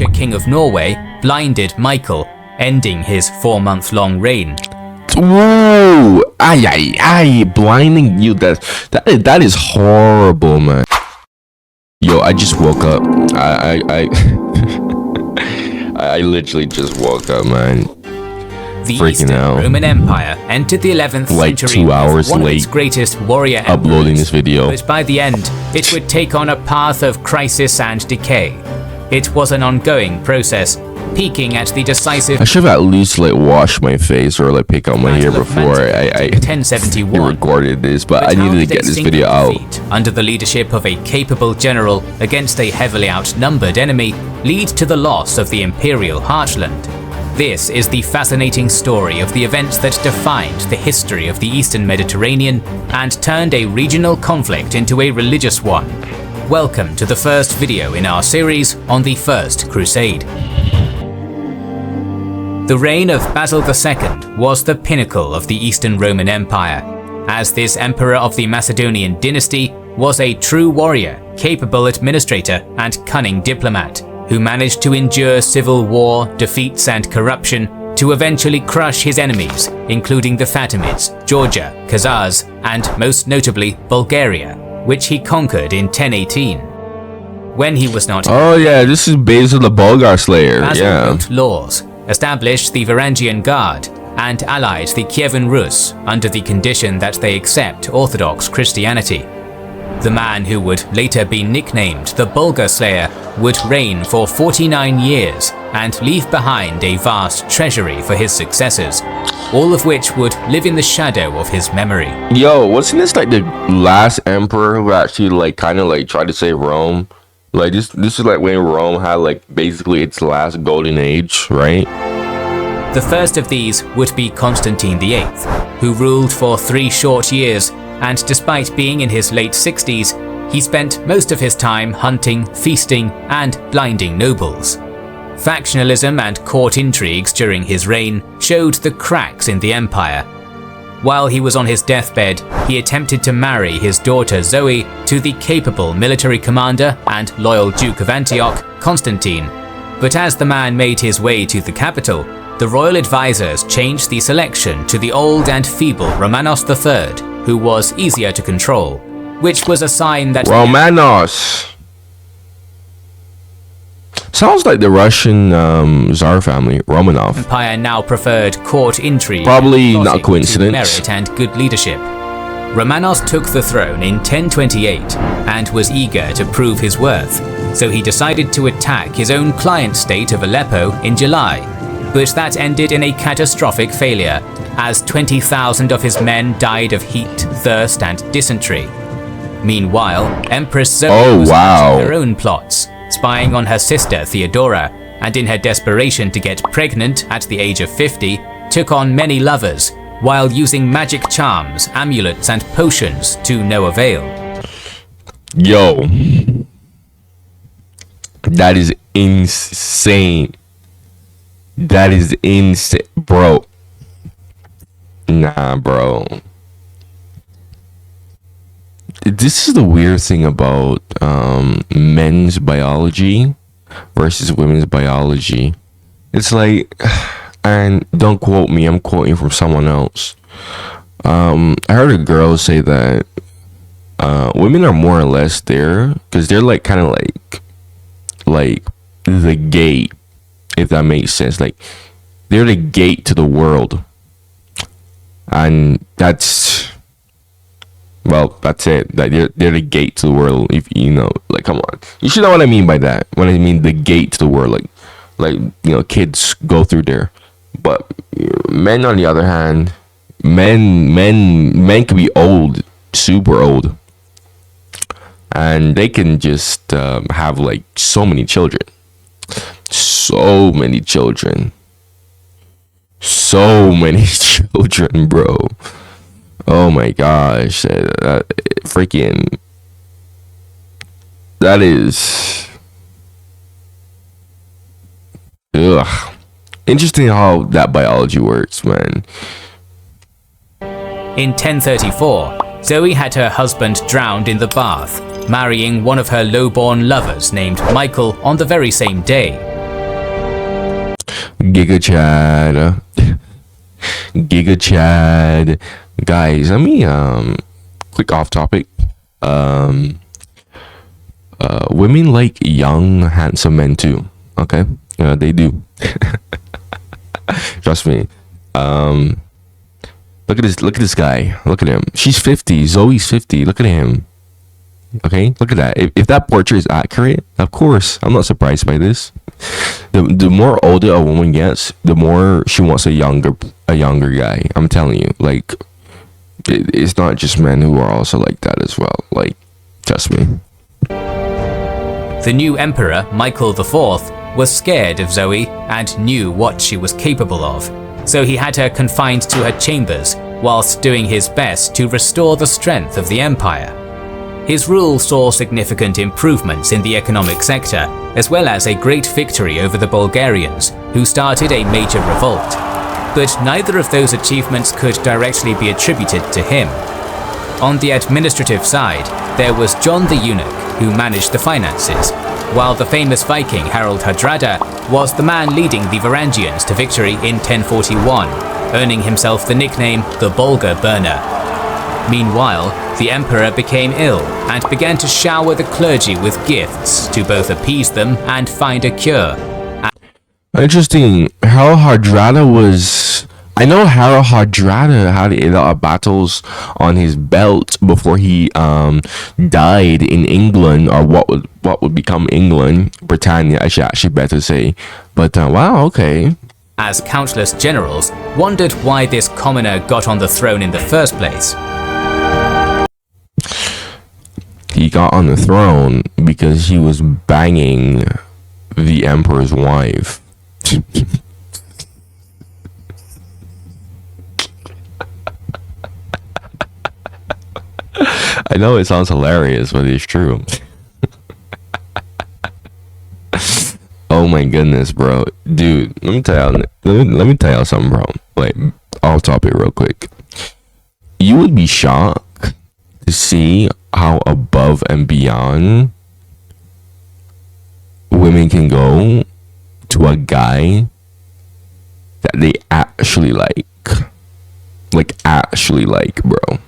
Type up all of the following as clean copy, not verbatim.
future king of Norway, blinded Michael, ending his 4-month-long reign. Whoa! Blinding you. That is horrible, man. Yo, I just woke up. I literally just woke up, man. The Eastern Roman Empire entered the 11th like century 2 hours with one late of its greatest warrior uploading emperors, this video. but by the end, it would take on a path of crisis and decay. It was an ongoing process, peaking at the decisive. I should have at least like washed my face or like pick out my hair before I 1071 recorded this, but I needed to get this video out. Under the leadership of a capable general against a heavily outnumbered enemy, lead to the loss of the imperial heartland. This is the fascinating story of the events that defined the history of the Eastern Mediterranean and turned a regional conflict into a religious one. Welcome to the first video in our series on the First Crusade. The reign of Basil II was the pinnacle of the Eastern Roman Empire, as this emperor of the Macedonian dynasty was a true warrior, capable administrator, and cunning diplomat, who managed to endure civil war, defeats, and corruption to eventually crush his enemies, including the Fatimids, Georgia, Khazars, and most notably Bulgaria, which he conquered in 1018. When he was not— Oh yeah, this is Basil the Bulgar Slayer. Basil Yeah. wrote laws, established the Varangian Guard, and allied the Kievan Rus under the condition that they accept Orthodox Christianity. The man who would later be nicknamed the Bulgar Slayer would reign for 49 years and leave behind a vast treasury for his successors, all of which would live in the shadow of his memory. Yo, wasn't this like the last emperor who actually like kind of like tried to save Rome? Like this is like when Rome had like basically its last golden age, right? The first of these would be Constantine VIII, who ruled for 3 short years, and despite being in his late 60s, he spent most of his time hunting, feasting, and blinding nobles. Factionalism and court intrigues during his reign showed the cracks in the empire. While he was on his deathbed, he attempted to marry his daughter Zoe to the capable military commander and loyal Duke of Antioch, Constantine. But as the man made his way to the capital, the royal advisors changed the selection to the old and feeble Romanos III, who was easier to control, which was a sign that— Romanos! Sounds like the Russian Tsar family, Romanov. Empire now preferred court intrigue, Probably not a coincidence. merit and good leadership. Romanos took the throne in 1028 and was eager to prove his worth, so he decided to attack his own client state of Aleppo in July, but that ended in a catastrophic failure, as 20,000 of his men died of heat, thirst, and dysentery. Meanwhile, Empress Zoe was hatching her own plots, spying on her sister Theodora, and in her desperation to get pregnant at the age of 50, took on many lovers, while using magic charms, amulets, and potions to no avail. Yo. That is insane. That is insane. Bro. Nah, bro. This is the weird thing about men's biology versus women's biology. It's like, and don't quote me, I'm quoting from someone else. I heard a girl say that women are more or less there because they're like kind of like the gate, if that makes sense. Like they're the gate to the world, and that's it. Like they're the gate to the world. If you know, like, come on, you should know what I mean by that. When I mean the gate to the world, like you know, kids go through there. But men, on the other hand, men can be old, super old, and they can just have like so many children, so many children, bro. Oh my gosh, that is, ugh. Interesting how that biology works, man. In 1034, Zoe had her husband drowned in the bath, marrying one of her lowborn lovers named Michael on the very same day. Giga Chad. Giga Chad. Guys, let me quick off topic. Women like young, handsome men too. Okay? They do. Trust me. Look at this guy. Look at him. She's 50. Zoe's 50. Look at him. Okay, look at that. If that portrait is accurate, of course, I'm not surprised by this. The more older a woman gets, the more she wants a younger guy. I'm telling you, like, it's not just men who are also like that as well. Like, trust me. The new emperor, Michael IV, was scared of Zoe and knew what she was capable of, so he had her confined to her chambers whilst doing his best to restore the strength of the empire. His rule saw significant improvements in the economic sector, as well as a great victory over the Bulgarians, who started a major revolt. But neither of those achievements could directly be attributed to him. On the administrative side, there was John the Eunuch, who managed the finances, while the famous Viking Harald Hardrada was the man leading the Varangians to victory in 1041, earning himself the nickname the Bulgar Burner. Meanwhile, the emperor became ill and began to shower the clergy with gifts to both appease them and find a cure. Interesting. Harald Hardrada was... I know Harald Hardrada had a lot of battles on his belt before he died in England, or what would become England, Britannia, I should actually better say. But wow, okay. As countless generals wondered why this commoner got on the throne in the first place. He got on the throne because he was banging the emperor's wife. I know it sounds hilarious, but it's true. Oh my goodness, bro. Dude, let me tell you something, bro. Like, off topic real quick. You would be shocked to see how above and beyond women can go to a guy that they actually like. Like, actually like, bro.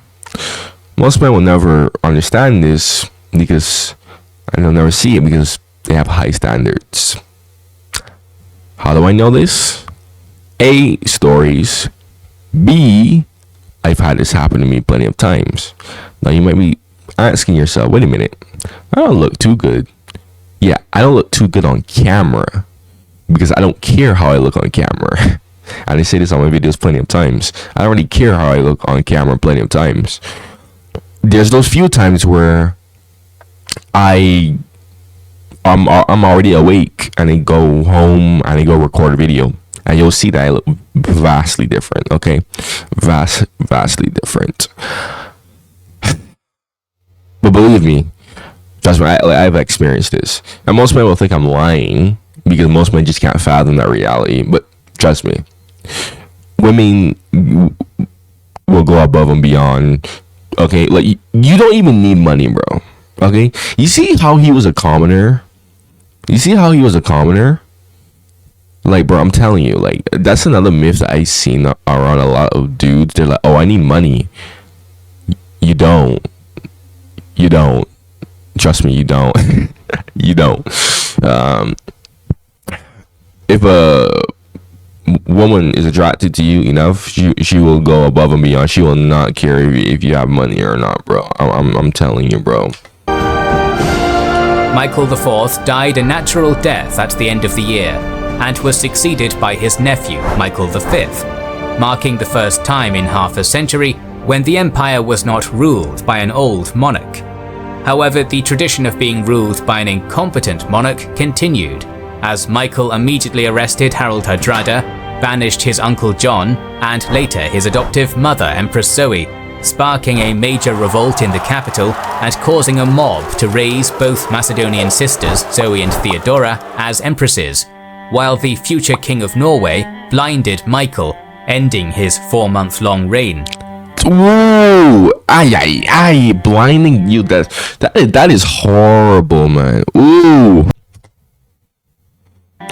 Most men will never understand this because, and they'll never see it because they have high standards. How do I know this? A, stories. B, I've had this happen to me plenty of times. Now you might be asking yourself, wait a minute, I don't look too good. Yeah, I don't look too good on camera because I don't care how I look on camera. And I say this on my videos plenty of times. I don't really care how I look on camera plenty of times. There's those few times where I'm already awake and I go home and I go record a video, and you'll see that I look vastly different. Okay, vastly different. But believe me, trust me, I've experienced this, and most men will think I'm lying because most men just can't fathom that reality. But trust me, women will go above and beyond. Okay, like you don't even need money, bro. Okay, you see how he was a commoner? Like, bro, I'm telling you, like, that's another myth that I've seen around a lot of dudes. They're like, oh, I need money. You don't. Trust me, you don't. You don't. If a woman is attracted to you enough, she will go above and beyond. She will not care if you have money or not, bro. I'm telling you, bro. Michael IV died a natural death at the end of the year and was succeeded by his nephew, Michael V, marking the first time in half a century when the empire was not ruled by an old monarch. However, the tradition of being ruled by an incompetent monarch continued, as Michael immediately arrested Harald Hardrada, banished his uncle John, and later his adoptive mother, Empress Zoe, sparking a major revolt in the capital and causing a mob to raise both Macedonian sisters, Zoe and Theodora, as empresses, while the future king of Norway blinded Michael, ending his 4-month-long reign. Ooh, blinding you, that is horrible, man. Ooh.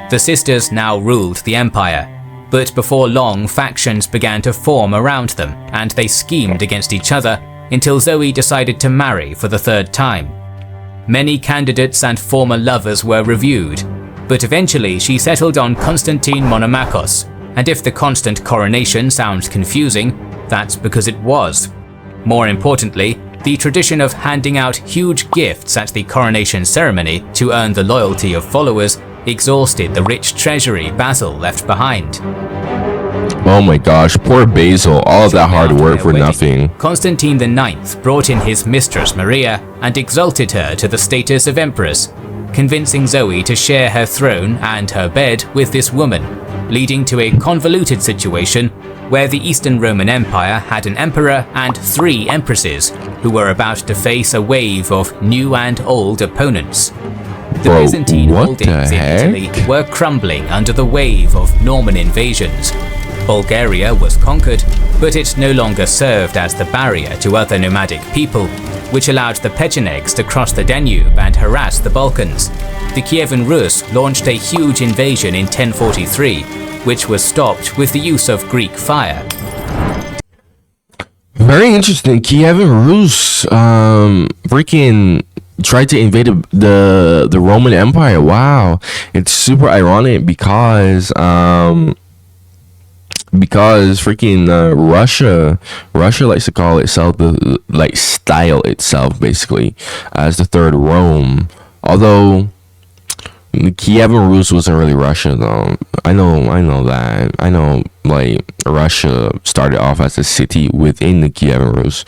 The sisters now ruled the empire, but before long factions began to form around them and they schemed against each other until Zoe decided to marry for the third time. Many candidates and former lovers were reviewed, but eventually she settled on Constantine Monomachos, and if the constant coronation sounds confusing, that's because it was. More importantly, the tradition of handing out huge gifts at the coronation ceremony to earn the loyalty of followers exhausted the rich treasury Basil left behind. Oh my gosh, poor Basil, all of that hard work for nothing. Constantine IX brought in his mistress Maria and exalted her to the status of empress, convincing Zoe to share her throne and her bed with this woman, leading to a convoluted situation where the Eastern Roman Empire had an emperor and 3 empresses who were about to face a wave of new and old opponents. The Byzantine holdings in Italy were crumbling under the wave of Norman invasions. Bulgaria was conquered, but it no longer served as the barrier to other nomadic people, which allowed the Pechenegs to cross the Danube and harass the Balkans. The Kievan Rus launched a huge invasion in 1043, which was stopped with the use of Greek fire. Very interesting. Kievan Rus freaking tried to invade the Roman Empire. Wow, it's super ironic because freaking Russia likes to call itself style itself basically as the third Rome, although the Kievan Rus wasn't really Russia though. I know that. I know like Russia started off as a city within the Kievan Rus.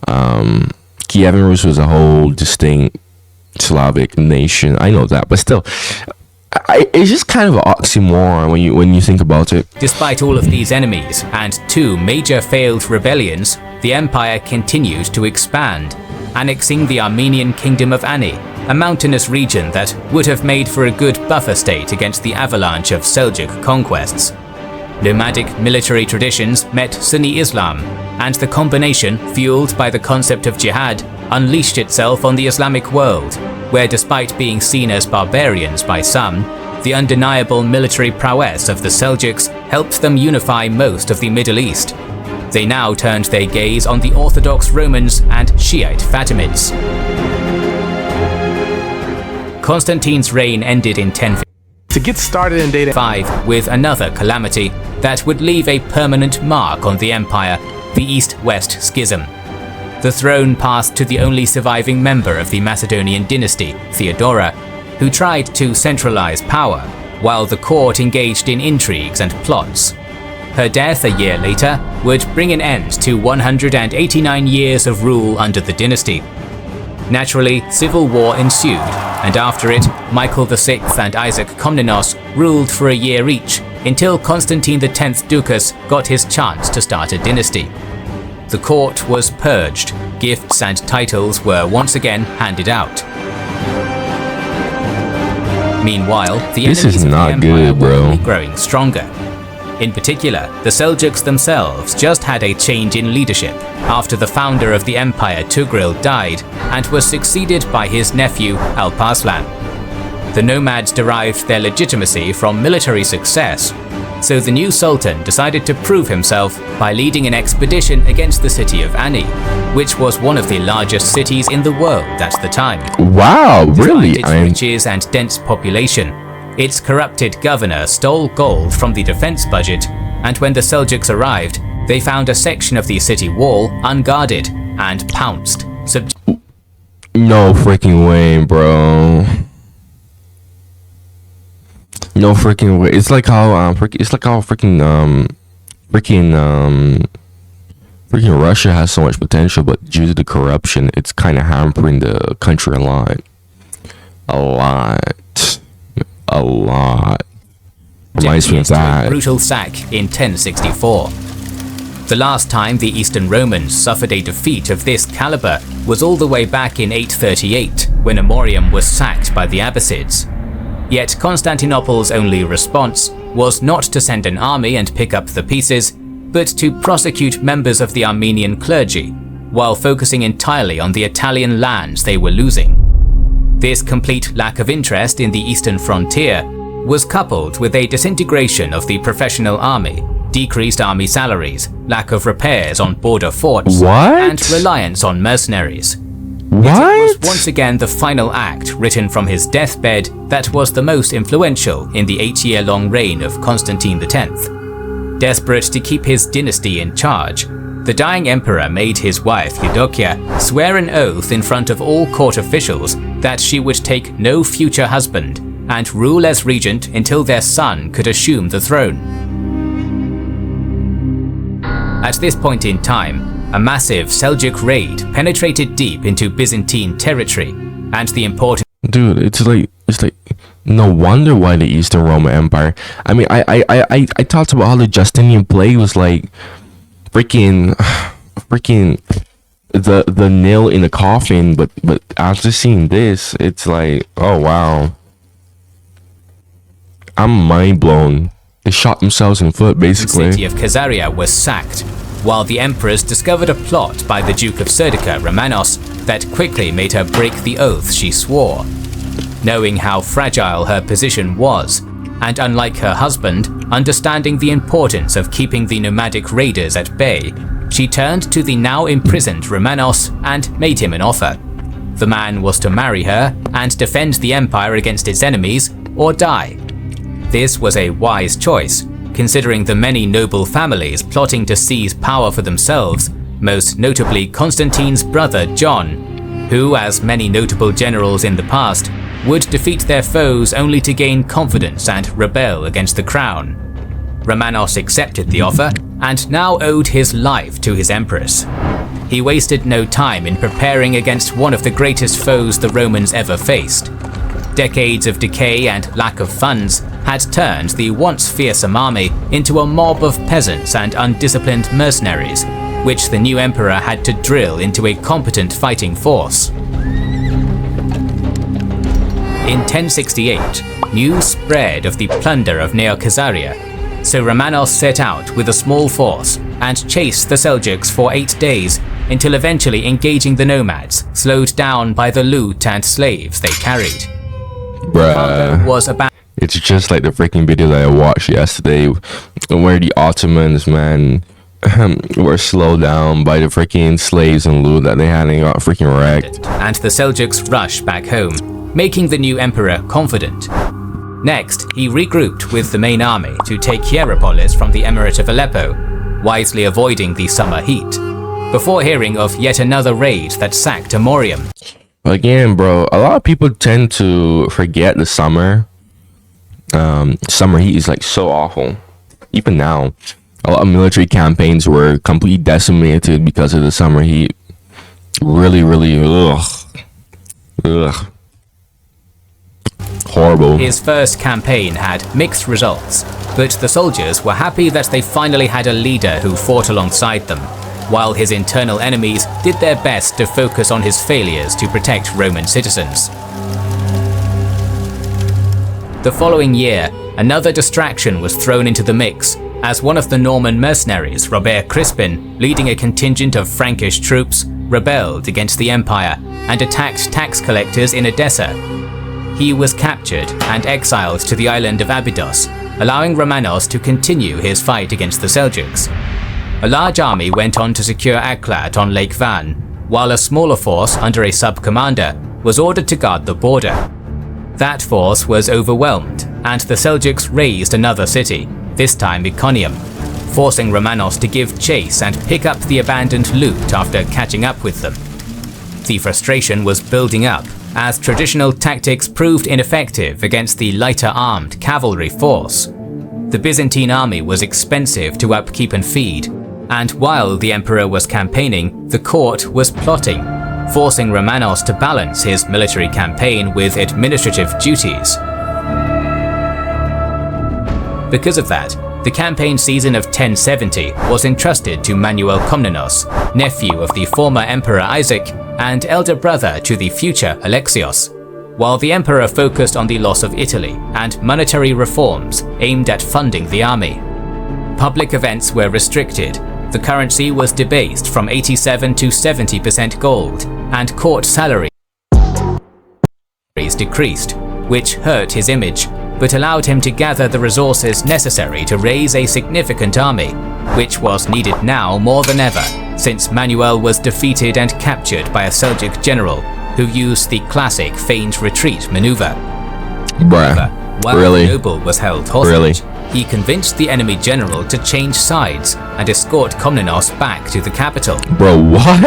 Kievan Rus was a whole distinct Slavic nation. I know that, but still, it's just kind of an oxymoron when you think about it. Despite all of these enemies and 2 major failed rebellions, the empire continued to expand, annexing the Armenian kingdom of Ani, a mountainous region that would have made for a good buffer state against the avalanche of Seljuk conquests. Nomadic military traditions met Sunni Islam, and the combination, fueled by the concept of jihad, unleashed itself on the Islamic world, where despite being seen as barbarians by some, the undeniable military prowess of the Seljuks helped them unify most of the Middle East. They now turned their gaze on the Orthodox Romans and Shiite Fatimids. Constantine's reign ended in 1055. To get started in data 5 with another calamity that would leave a permanent mark on the empire, the East-West Schism. The throne passed to the only surviving member of the Macedonian dynasty, Theodora, who tried to centralize power, while the court engaged in intrigues and plots. Her death a year later would bring an end to 189 years of rule under the dynasty. Naturally, civil war ensued, and after it, Michael VI and Isaac Komnenos ruled for a year each, until Constantine X Ducas got his chance to start a dynasty. The court was purged, gifts and titles were once again handed out. Meanwhile, the enemies of the empire were only growing stronger. In particular, the Seljuks themselves just had a change in leadership after the founder of the empire Tugril died and was succeeded by his nephew Alparslan. The nomads derived their legitimacy from military success, so the new sultan decided to prove himself by leading an expedition against the city of Ani, which was one of the largest cities in the world at the time. Wow, really? Despite its riches and dense population, its corrupted governor stole gold from the defense budget, and when the Seljuks arrived, they found a section of the city wall unguarded and pounced. No freaking way, bro. No freaking way. It's like how freaking Russia has so much potential, but due to the corruption, it's kind of hampering the country a lot. Reminds me of that. Brutal sack in 1064. The last time the Eastern Romans suffered a defeat of this caliber was all the way back in 838, when Amorium was sacked by the Abbasids. Yet Constantinople's only response was not to send an army and pick up the pieces, but to prosecute members of the Armenian clergy, while focusing entirely on the Italian lands they were losing. This complete lack of interest in the eastern frontier was coupled with a disintegration of the professional army, decreased army salaries, lack of repairs on border forts, and reliance on mercenaries. What? It was once again the final act written from his deathbed that was the most influential in the 8-year-long reign of Constantine X. Desperate to keep his dynasty in charge, the dying emperor made his wife Eudokia swear an oath in front of all court officials that she would take no future husband and rule as regent until their son could assume the throne. At this point in time, a massive Seljuk raid penetrated deep into Byzantine territory, and the important— Dude, it's like no wonder why the Eastern Roman Empire. I mean, I talked about how the Justinian plague was like freaking the nail in the coffin, but after seeing this, it's like, oh wow, I'm mind blown. They shot themselves in the foot, basically. The city of Khazaria was sacked, while the empress discovered a plot by the Duke of Serdica, Romanos, that quickly made her break the oath she swore. Knowing how fragile her position was, and unlike her husband, understanding the importance of keeping the nomadic raiders at bay, she turned to the now imprisoned Romanos and made him an offer. The man was to marry her and defend the empire against its enemies, or die. This was a wise choice, considering the many noble families plotting to seize power for themselves, most notably Constantine's brother John, who, as many notable generals in the past, would defeat their foes only to gain confidence and rebel against the crown. Romanos accepted the offer and now owed his life to his empress. He wasted no time in preparing against one of the greatest foes the Romans ever faced. Decades of decay and lack of funds had turned the once fearsome army into a mob of peasants and undisciplined mercenaries, which the new emperor had to drill into a competent fighting force. In 1068, news spread of the plunder of Neo Khazaria, so Romanos set out with a small force and chased the Seljuks for 8 days until eventually engaging the nomads, slowed down by the loot and slaves they carried. Bruh. It's just like the freaking video that I watched yesterday where the Ottomans, man, were slowed down by the freaking slaves and loot that they had and got freaking wrecked. And the Seljuks rushed back home, making the new emperor confident. Next, he regrouped with the main army to take Hierapolis from the Emirate of Aleppo, wisely avoiding the summer heat, before hearing of yet another raid that sacked Amorium. Again, bro, a lot of people tend to forget the summer. Summer heat is like so awful. Even now, a lot of military campaigns were completely decimated because of the summer heat. Really, horrible. His first campaign had mixed results, but the soldiers were happy that they finally had a leader who fought alongside them, while his internal enemies did their best to focus on his failures to protect Roman citizens. The following year, another distraction was thrown into the mix, as one of the Norman mercenaries, Robert Crispin, leading a contingent of Frankish troops, rebelled against the empire and attacked tax collectors in Edessa. He was captured and exiled to the island of Abydos, allowing Romanos to continue his fight against the Seljuks. A large army went on to secure Aklat on Lake Van, while a smaller force under a sub-commander was ordered to guard the border. That force was overwhelmed, and the Seljuks razed another city, this time Iconium, forcing Romanos to give chase and pick up the abandoned loot after catching up with them. The frustration was building up, as traditional tactics proved ineffective against the lighter-armed cavalry force. The Byzantine army was expensive to upkeep and feed, and while the emperor was campaigning, the court was plotting, forcing Romanos to balance his military campaign with administrative duties. Because of that, the campaign season of 1070 was entrusted to Manuel Komnenos, nephew of the former emperor Isaac and elder brother to the future Alexios, while the emperor focused on the loss of Italy and monetary reforms aimed at funding the army. Public events were restricted, the currency was debased from 87 to 70% gold, and court salaries decreased, which hurt his image, but allowed him to gather the resources necessary to raise a significant army, which was needed now more than ever, since Manuel was defeated and captured by a Seljuk general who used the classic feigned retreat maneuver. Bruh, While really? the noble was held hostage, Really? he convinced the enemy general to change sides and escort Komnenos back to the capital. Bro, what?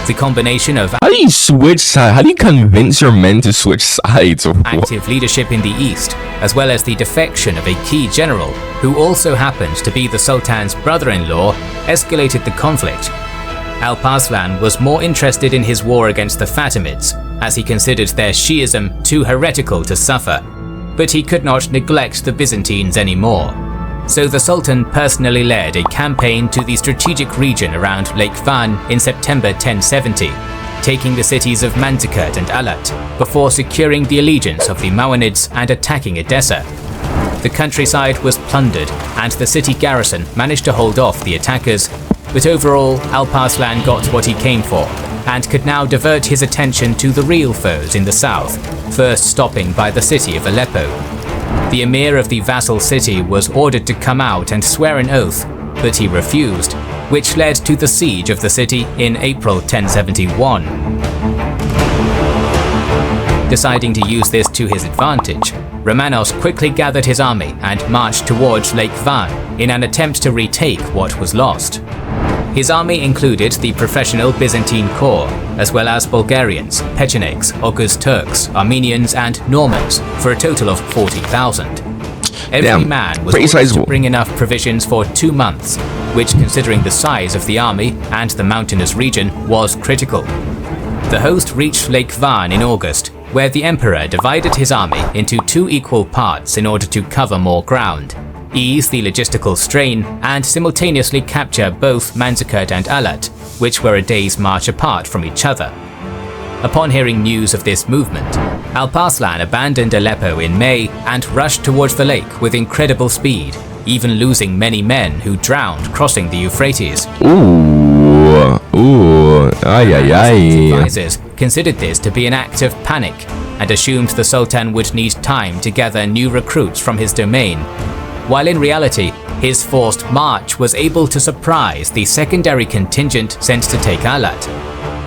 The combination of How do you switch sides? How do you convince your men to switch sides? active leadership in the east, as well as the defection of a key general, who also happened to be the Sultan's brother-in-law, escalated the conflict. Alparslan was more interested in his war against the Fatimids, as he considered their Shiism too heretical to suffer, but he could not neglect the Byzantines anymore. So the Sultan personally led a campaign to the strategic region around Lake Van in September 1070, taking the cities of Manzikert and Alat, before securing the allegiance of the Mawanids and attacking Edessa. The countryside was plundered, and the city garrison managed to hold off the attackers, but overall Alparslan got what he came for, and could now divert his attention to the real foes in the south, first stopping by the city of Aleppo. The emir of the vassal city was ordered to come out and swear an oath, but he refused, which led to the siege of the city in April 1071. Deciding to use this to his advantage, Romanos quickly gathered his army and marched towards Lake Van in an attempt to retake what was lost. His army included the professional Byzantine corps, as well as Bulgarians, Pechenegs, Oghuz Turks, Armenians and Normans, for a total of 40,000. Every man was ordered to bring enough provisions for 2 months, which, considering the size of the army and the mountainous region, was critical. The host reached Lake Van in August, where the emperor divided his army into 2 equal parts in order to cover more ground, ease the logistical strain, and simultaneously capture both Manzikert and Alat, which were a day's march apart from each other. Upon hearing news of this movement, Alparslan abandoned Aleppo in May and rushed towards the lake with incredible speed, even losing many men who drowned crossing the Euphrates. Advisors considered this to be an act of panic and assumed the Sultan would need time to gather new recruits from his domain, while in reality, his forced march was able to surprise the secondary contingent sent to take Alat.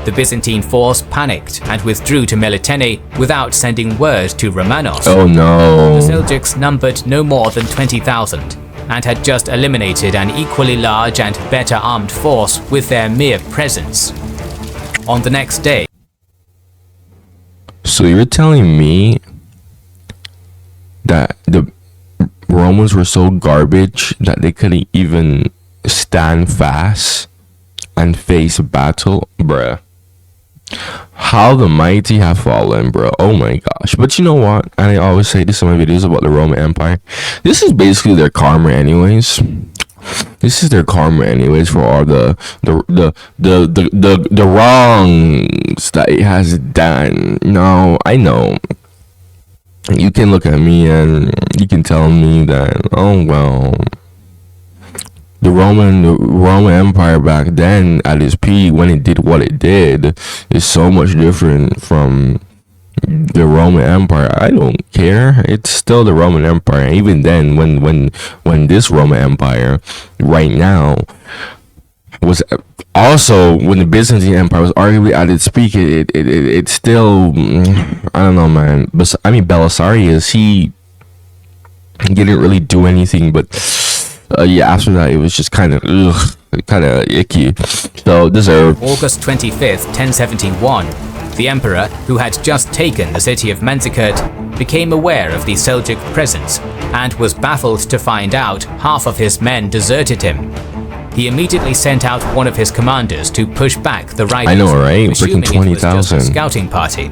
The Byzantine force panicked and withdrew to Melitene without sending word to Romanos. Oh no. The Seljuks numbered no more than 20,000 and had just eliminated an equally large and better armed force with their mere presence. On the next day... So you're telling me that the Romans were so garbage that they couldn't even stand fast and face battle? Bruh. How the mighty have fallen, bro. Oh my gosh. But you know what? And I always say this in my videos about the Roman Empire. This is basically their karma anyways. This is their karma anyways for all the wrongs that it has done. Now, I know you can look at me and you can tell me that, oh well, the Roman Empire back then at its peak when it did what it did is so much different from the Roman Empire. I don't care. It's still the Roman Empire. Even then, when this Roman Empire right now was also, when the Byzantine Empire was arguably at its peak, it still, I don't know, man. But I mean, Belisarius, he didn't really do anything, but yeah, after that it was just kind of icky. So deserved. August 25th, 1071, the emperor, who had just taken the city of Manzikert, became aware of the Seljuk presence and was baffled to find out half of his men deserted him. He immediately sent out one of his commanders to push back the riders. I know, right? Freaking Assuming it was just a 20,000. scouting party.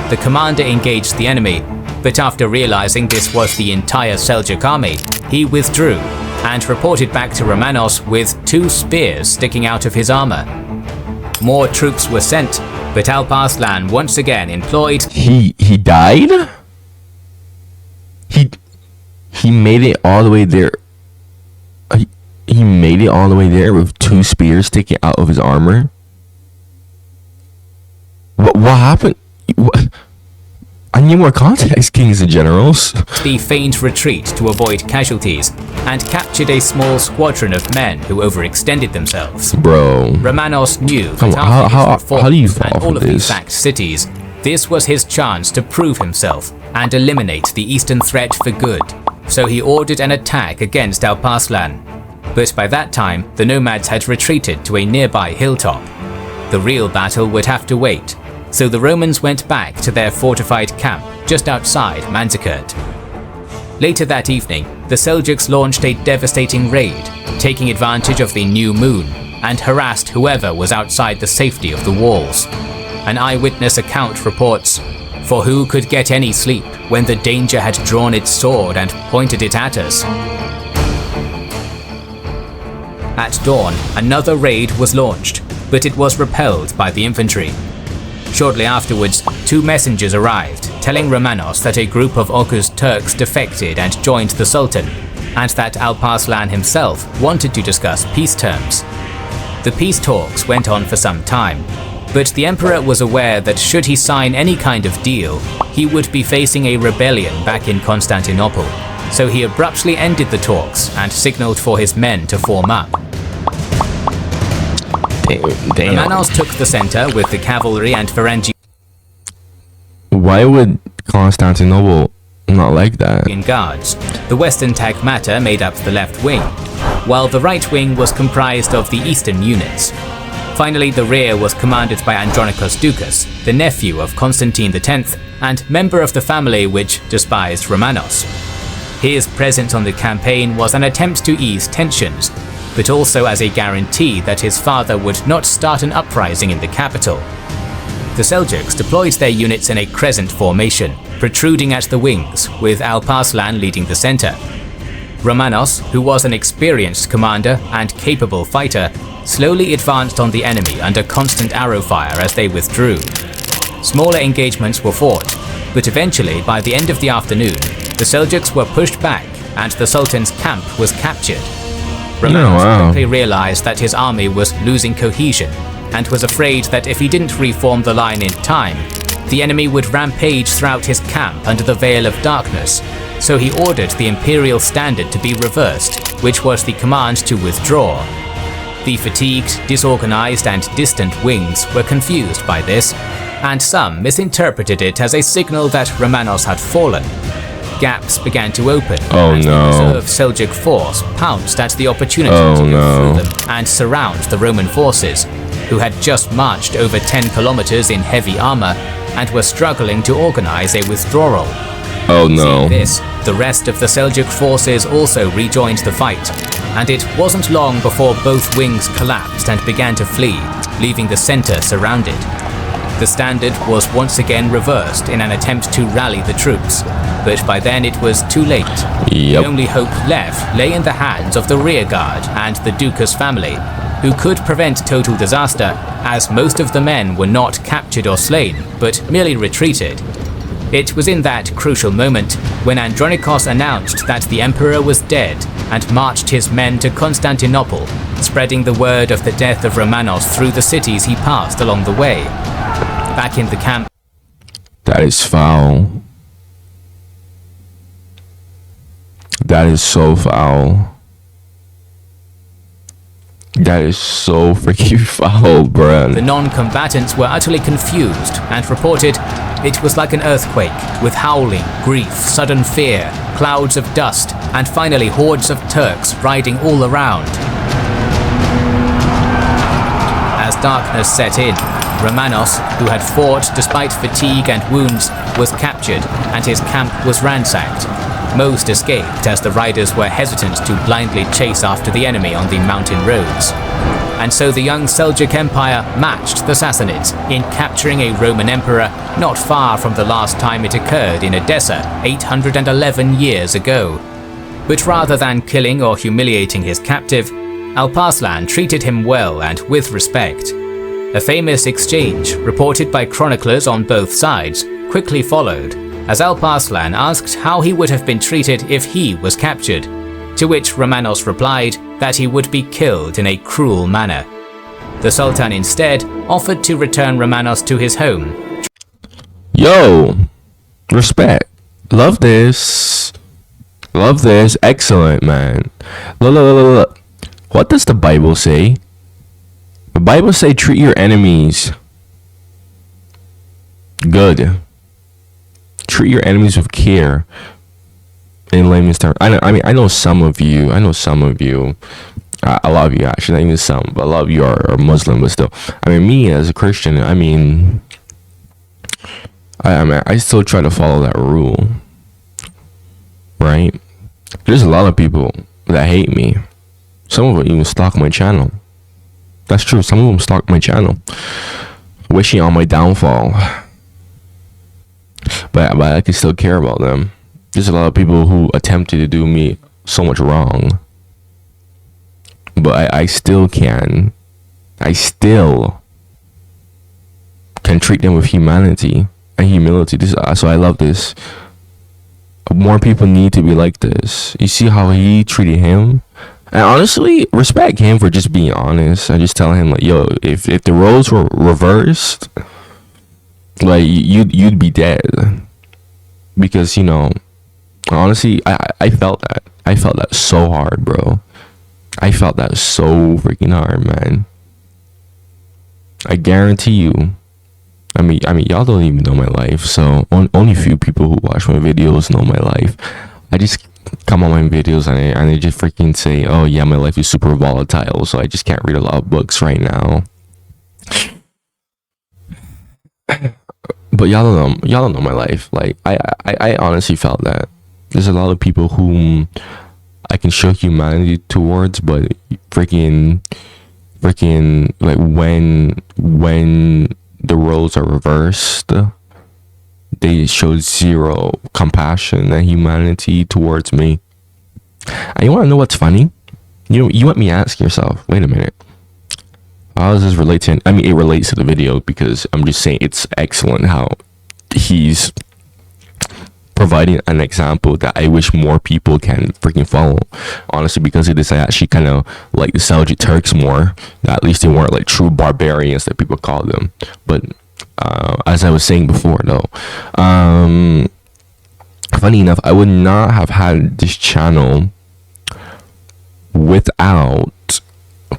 The commander engaged the enemy, but after realizing this was the entire Seljuk army, he withdrew and reported back to Romanos with 2 spears sticking out of his armor. More troops were sent, but Alparslan once again employed... He died? He made it all the way there. He made it all the way there with 2 spears sticking out of his armor? What happened? What? I need more context, kings and generals. The feigned retreat to avoid casualties and captured a small squadron of men who overextended themselves. Bro. Romanos knew Come that on, after how do you his fall and for all of the this? sacked cities, this was his chance to prove himself and eliminate the eastern threat for good. So he ordered an attack against Alparslan. But by that time, the nomads had retreated to a nearby hilltop. The real battle would have to wait, so the Romans went back to their fortified camp just outside Manzikert. Later that evening, the Seljuks launched a devastating raid, taking advantage of the new moon, and harassed whoever was outside the safety of the walls. An eyewitness account reports, "For who could get any sleep when the danger had drawn its sword and pointed it at us?" At dawn, another raid was launched, but it was repelled by the infantry. Shortly afterwards, 2 messengers arrived, telling Romanos that a group of Oghuz Turks defected and joined the Sultan, and that Alparslan himself wanted to discuss peace terms. The peace talks went on for some time, but the emperor was aware that should he sign any kind of deal, he would be facing a rebellion back in Constantinople, so he abruptly ended the talks and signaled for his men to form up. Damn. Romanos took the center with the cavalry and Varangian Why would Constantinople not like that? guards. The western tagmata made up the left wing, while the right wing was comprised of the eastern units. Finally, the rear was commanded by Andronicus Ducas, the nephew of Constantine X and member of the family which despised Romanos. His presence on the campaign was an attempt to ease tensions, but also as a guarantee that his father would not start an uprising in the capital. The Seljuks deployed their units in a crescent formation, protruding at the wings, with Alparslan leading the center. Romanos, who was an experienced commander and capable fighter, slowly advanced on the enemy under constant arrow fire as they withdrew. Smaller engagements were fought, but eventually, by the end of the afternoon, the Seljuks were pushed back and the Sultan's camp was captured. Romanos quickly realized that his army was losing cohesion and was afraid that if he didn't reform the line in time, the enemy would rampage throughout his camp under the veil of darkness, so he ordered the imperial standard to be reversed, which was the command to withdraw. The fatigued, disorganized and distant wings were confused by this, and some misinterpreted it as a signal that Romanos had fallen. Gaps began to open, and the reserve Seljuk force pounced at the opportunity to go through them and surround the Roman forces, who had just marched over 10 kilometers in heavy armor and were struggling to organize a withdrawal. Seeing this, the rest of the Seljuk forces also rejoined the fight, and it wasn't long before both wings collapsed and began to flee, leaving the center surrounded. The standard was once again reversed in an attempt to rally the troops, but by then it was too late. The only hope left lay in the hands of the rearguard and the Ducas family, who could prevent total disaster, as most of the men were not captured or slain, but merely retreated. It was in that crucial moment when Andronikos announced that the emperor was dead and marched his men to Constantinople, spreading the word of the death of Romanos through the cities he passed along the way. Back in the camp, that is foul. That is so foul. That is so freaking foul, bruh. The non-combatants were utterly confused and reported it was like an earthquake, with howling, grief, sudden fear, clouds of dust, and finally hordes of Turks riding all around. As darkness set in, Romanos, who had fought despite fatigue and wounds, was captured and his camp was ransacked. Most escaped as the riders were hesitant to blindly chase after the enemy on the mountain roads. And so the young Seljuk Empire matched the Sassanids in capturing a Roman emperor not far from the last time it occurred in Edessa 811 years ago. But rather than killing or humiliating his captive, Alparslan treated him well and with respect. A famous exchange, reported by chroniclers on both sides, quickly followed, as Alparslan asked how he would have been treated if he was captured, to which Romanos replied that he would be killed in a cruel manner. The Sultan instead offered to return Romanos to his home. Yo! Respect. Love this. Love this. Excellent, man. Look. What does the Bible say? The Bible say treat your enemies good. Treat your enemies with care. In layman's terms, I know some of you. A lot of you actually, not even some, but a lot of you are Muslim. But still, me as a Christian, I still try to follow that rule, right? There's a lot of people that hate me. Some of them even stalk my channel. That's true. Some of them stalk my channel, wishing on my downfall. But I can still care about them. There's a lot of people who attempted to do me so much wrong. But I still can treat them with humanity and humility. So I love this. More people need to be like this. You see how he treated him? And honestly, respect him for just being honest. I just tell him, like, yo, if the roles were reversed, like, you'd be dead. Because, honestly, I felt that. I felt that so hard, bro. I felt that so freaking hard, man. I guarantee you. Y'all don't even know my life, so only few people who watch my videos know my life. I just come on my videos and they just freaking say, oh yeah, my life is super volatile, so I just can't read a lot of books right now. But y'all don't know my life. Like, I honestly felt that there's a lot of people whom I can show humanity towards, but freaking like when the roles are reversed, they show zero compassion and humanity towards me. And you want to know what's funny? You want me to ask yourself, wait a minute, how does this relate to it relates to the video, because I'm just saying it's excellent how he's providing an example that I wish more people can freaking follow. Honestly, because of this, I actually kind of like the Seljuk Turks more. At least they weren't like true barbarians that people call them. But as I was saying before, though, funny enough, I would not have had this channel without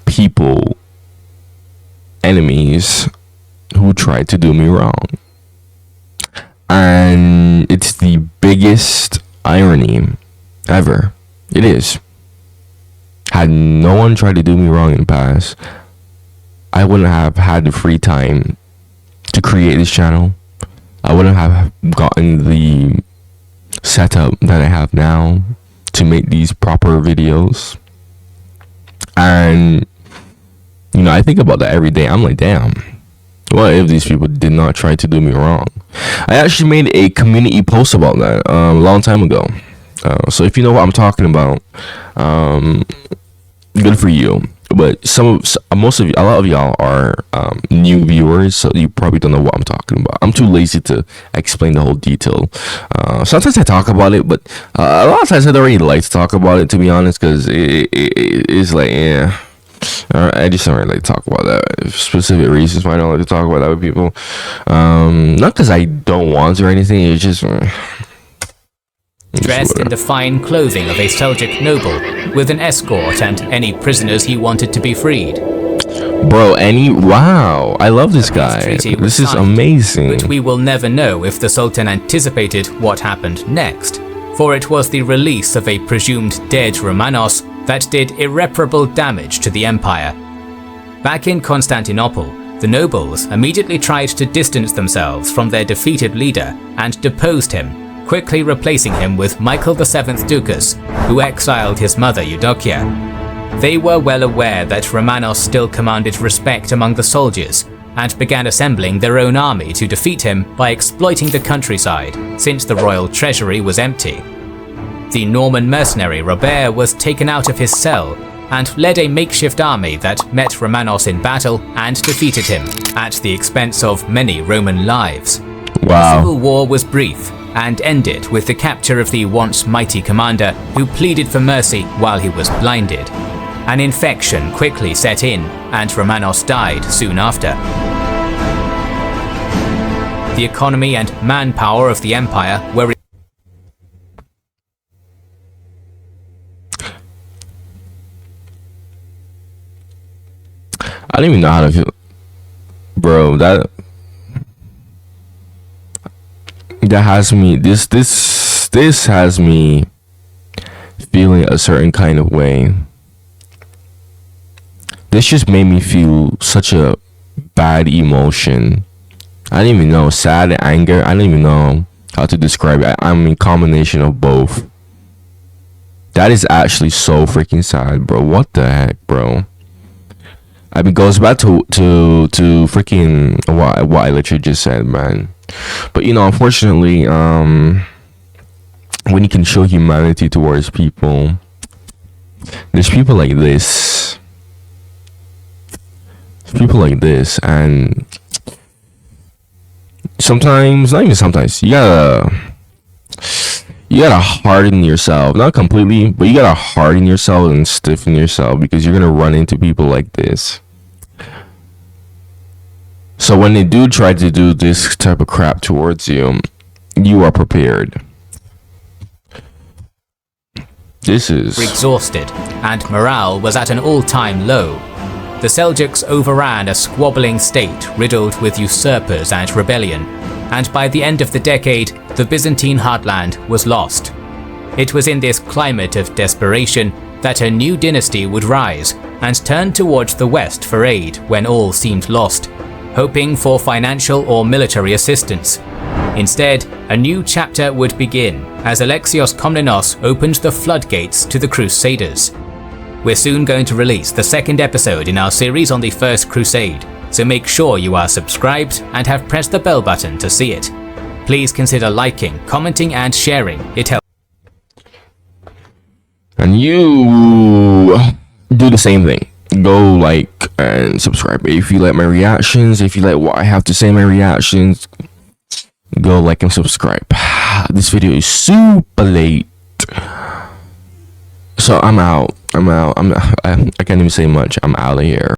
people, enemies, who tried to do me wrong. And it's the biggest irony ever. It is. Had no one tried to do me wrong in the past, I wouldn't have had the free time to create this channel. I wouldn't have gotten the setup that I have now to make these proper videos. And I think about that every day. I'm like, damn, what if these people did not try to do me wrong? I actually made a community post about that a long time ago. So if you know what I'm talking about, good for you. But a lot of y'all are new viewers, so you probably don't know what I'm talking about. I'm too lazy to explain the whole detail. Sometimes I talk about it, but a lot of times I don't really like to talk about it, to be honest, because it's like, yeah. I just don't really like to talk about that. Specific reasons why I don't like to talk about that with people. Not because I don't want to or anything. It's just dressed in the fine clothing of a Seljuk noble, with an escort and any prisoners he wanted to be freed. Bro, wow, I love this guy. This is amazing. But we will never know if the Sultan anticipated what happened next, for it was the release of a presumed dead Romanos that did irreparable damage to the empire. Back in Constantinople, the nobles immediately tried to distance themselves from their defeated leader and deposed him, quickly replacing him with Michael VII Ducas, who exiled his mother Eudokia. They were well aware that Romanos still commanded respect among the soldiers, and began assembling their own army to defeat him by exploiting the countryside, since the royal treasury was empty. The Norman mercenary Robert was taken out of his cell and led a makeshift army that met Romanos in battle and defeated him, at the expense of many Roman lives. Wow. The civil war was brief and ended with the capture of the once mighty commander who pleaded for mercy while he was blinded. An infection quickly set in, and Romanos died soon after. the economy and manpower of the empire were I don't even know how to feel, bro. That has me. This has me feeling a certain kind of way. This just made me feel such a bad emotion. I don't even know, sad and anger. I don't even know how to describe it. I'm a combination of both. That is actually so freaking sad, bro. What the heck, bro? I mean, goes back to freaking what I literally just said, man. But you know, unfortunately, when you can show humanity towards people, there's people like this. People like this, and sometimes, not even sometimes, you gotta harden yourself, not completely, but you gotta harden yourself and stiffen yourself, because you're gonna run into people like this. So when they do try to do this type of crap towards you, you are prepared. This is exhausted, and morale was at an all-time low. The Seljuks overran a squabbling state riddled with usurpers and rebellion, and by the end of the decade, the Byzantine heartland was lost. It was in this climate of desperation that a new dynasty would rise and turn towards the west for aid when all seemed lost, hoping for financial or military assistance. Instead, a new chapter would begin as Alexios Komnenos opened the floodgates to the Crusaders. We're soon going to release the second episode in our series on the First Crusade, so make sure you are subscribed and have pressed the bell button to see it. Please consider liking, commenting and sharing, it helps. And you do the same thing. Go like and subscribe. If you like my reactions, if you like what I have to say in my reactions, go like and subscribe. This video is super late, so I'm out. I can't even say much. I'm out of here.